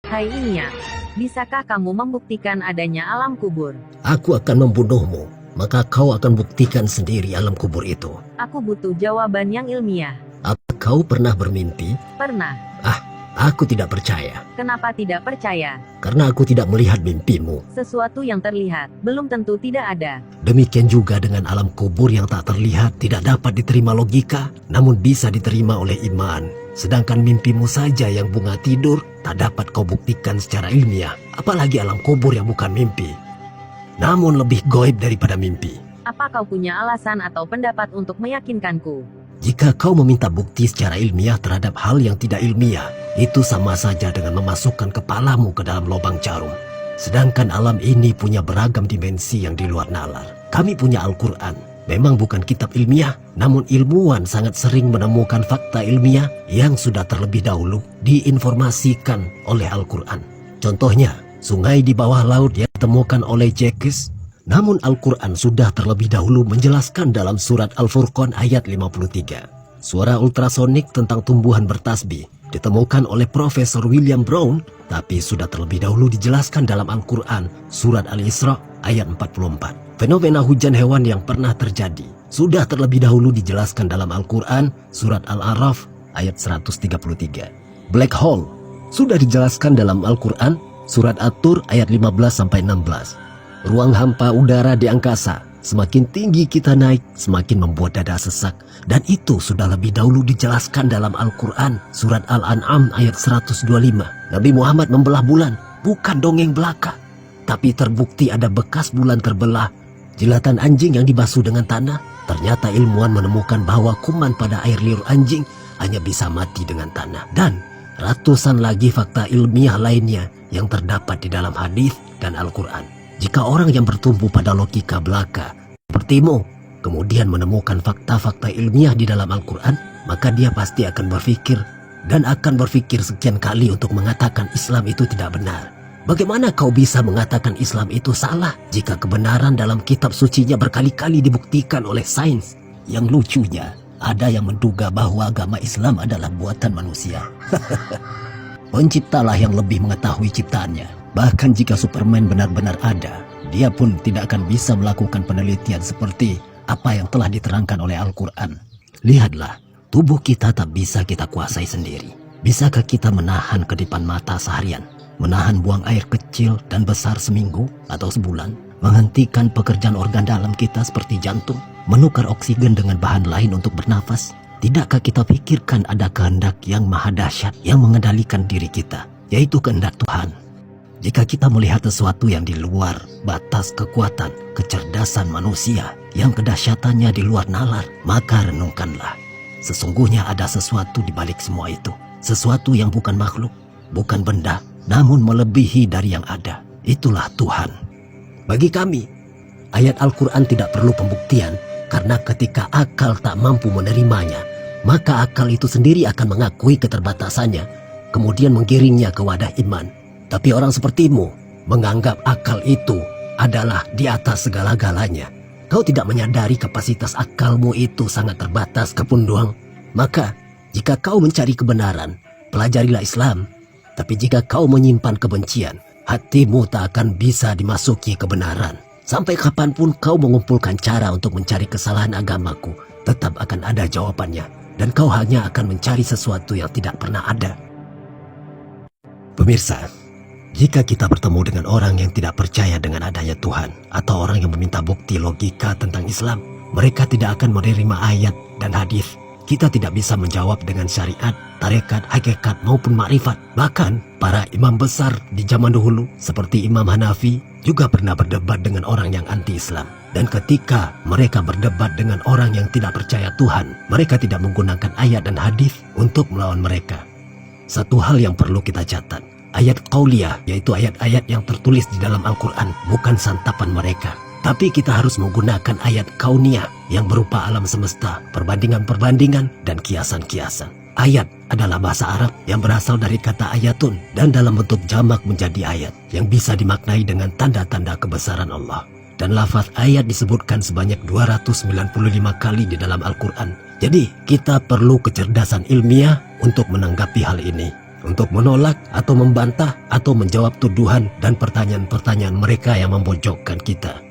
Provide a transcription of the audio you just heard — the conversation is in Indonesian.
Hai Ilmiah, bisakah kamu membuktikan adanya alam kubur? Aku akan membunuhmu, maka kau akan buktikan sendiri alam kubur itu. Aku butuh jawaban yang ilmiah. Apa kau pernah bermimpi? Pernah. Aku tidak percaya, Kenapa tidak percaya? karena aku tidak melihat mimpimu. Sesuatu yang terlihat, belum tentu tidak ada. Demikian juga dengan alam kubur yang tak terlihat tidak dapat diterima logika, namun bisa diterima oleh iman. Sedangkan mimpimu saja yang bunga tidur, tak dapat kau buktikan secara ilmiah. Apalagi alam kubur yang bukan mimpi, namun lebih goib daripada mimpi. Apa kau punya alasan atau pendapat untuk meyakinkanku? Jika kau meminta bukti secara ilmiah terhadap hal yang tidak ilmiah, itu sama saja dengan memasukkan kepalamu ke dalam lubang jarum. Sedangkan alam ini punya beragam dimensi yang di luar nalar. Kami punya Al-Quran. Memang bukan kitab ilmiah, namun ilmuwan sangat sering menemukan fakta ilmiah yang sudah terlebih dahulu diinformasikan oleh Al-Quran. Contohnya, sungai di bawah laut yang ditemukan oleh Jekes, namun Al-Quran sudah terlebih dahulu menjelaskan dalam surat Al-Furqan ayat 53. Suara ultrasonik tentang tumbuhan bertasbih ditemukan oleh Profesor William Brown, tapi sudah terlebih dahulu dijelaskan dalam Al-Quran surat Al-Isra ayat 44. Fenomena hujan hewan yang pernah terjadi sudah terlebih dahulu dijelaskan dalam Al-Quran surat Al-A'raf ayat 133. Black hole sudah dijelaskan dalam Al-Quran surat At-Tur ayat 15-16. Ruang hampa udara di angkasa, semakin tinggi kita naik, semakin membuat dada sesak. Dan itu sudah lebih dahulu dijelaskan dalam Al-Quran, surat Al-An'am ayat 125. Nabi Muhammad membelah bulan, bukan dongeng belaka. Tapi terbukti ada bekas bulan terbelah. Jilatan anjing yang dibasuh dengan tanah, ternyata ilmuwan menemukan bahwa kuman pada air liur anjing hanya bisa mati dengan tanah. Dan ratusan lagi fakta ilmiah lainnya yang terdapat di dalam hadis dan Al-Quran. Jika orang yang bertumbuh pada logika belaka sepertimu kemudian menemukan fakta-fakta ilmiah di dalam Al-Quran, maka dia pasti akan berpikir dan akan berpikir sekian kali untuk mengatakan Islam itu tidak benar. Bagaimana kau bisa mengatakan Islam itu salah jika kebenaran dalam kitab sucinya berkali-kali dibuktikan oleh sains? Yang lucunya, ada yang menduga bahwa agama Islam adalah buatan manusia. Penciptalah yang lebih mengetahui ciptaannya. Bahkan jika Superman benar-benar ada, dia pun tidak akan bisa melakukan penelitian seperti apa yang telah diterangkan oleh Al-Quran. Lihatlah, tubuh kita tak bisa kita kuasai sendiri. Bisakah kita menahan kedipan mata seharian? Menahan buang air kecil dan besar seminggu atau sebulan? Menghentikan pekerjaan organ dalam kita seperti jantung? Menukar oksigen dengan bahan lain untuk bernafas? Tidakkah kita pikirkan ada kehendak yang maha dahsyat yang mengendalikan diri kita, yaitu kehendak Tuhan? Jika kita melihat sesuatu yang di luar batas kekuatan, kecerdasan manusia, yang kedahsyatannya di luar nalar, maka renungkanlah. Sesungguhnya ada sesuatu di balik semua itu. Sesuatu yang bukan makhluk, bukan benda, namun melebihi dari yang ada. Itulah Tuhan. Bagi kami, ayat Al-Quran tidak perlu pembuktian, karena ketika akal tak mampu menerimanya, maka akal itu sendiri akan mengakui keterbatasannya, kemudian menggiringnya ke wadah iman. Tapi orang sepertimu menganggap akal itu adalah di atas segala-galanya. Kau tidak menyadari kapasitas akalmu itu sangat terbatas kepunduang. Maka, jika kau mencari kebenaran, pelajarilah Islam. Tapi jika kau menyimpan kebencian, hatimu tak akan bisa dimasuki kebenaran. Sampai kapanpun kau mengumpulkan cara untuk mencari kesalahan agamaku, tetap akan ada jawabannya. Dan kau hanya akan mencari sesuatu yang tidak pernah ada. Pemirsa, jika kita bertemu dengan orang yang tidak percaya dengan adanya Tuhan, atau orang yang meminta bukti logika tentang Islam, mereka tidak akan menerima ayat dan hadis. Kita tidak bisa menjawab dengan syariat, tarekat, hakikat maupun makrifat. Bahkan para imam besar di zaman dahulu seperti Imam Hanafi juga pernah berdebat dengan orang yang anti-Islam. Dan ketika mereka berdebat dengan orang yang tidak percaya Tuhan, mereka tidak menggunakan ayat dan hadis untuk melawan mereka. Satu hal yang perlu kita catat, ayat qauliyah, yaitu ayat-ayat yang tertulis di dalam Al-Quran, bukan santapan mereka. Tapi kita harus menggunakan ayat kauniyah yang berupa alam semesta, perbandingan-perbandingan, dan kiasan-kiasan. Ayat adalah bahasa Arab yang berasal dari kata ayatun dan dalam bentuk jamak menjadi ayat yang bisa dimaknai dengan tanda-tanda kebesaran Allah. Dan lafaz ayat disebutkan sebanyak 295 kali di dalam Al-Quran. Jadi kita perlu kecerdasan ilmiah untuk menanggapi hal ini. untuk menolak atau membantah atau menjawab tuduhan dan pertanyaan-pertanyaan mereka yang memojokkan kita.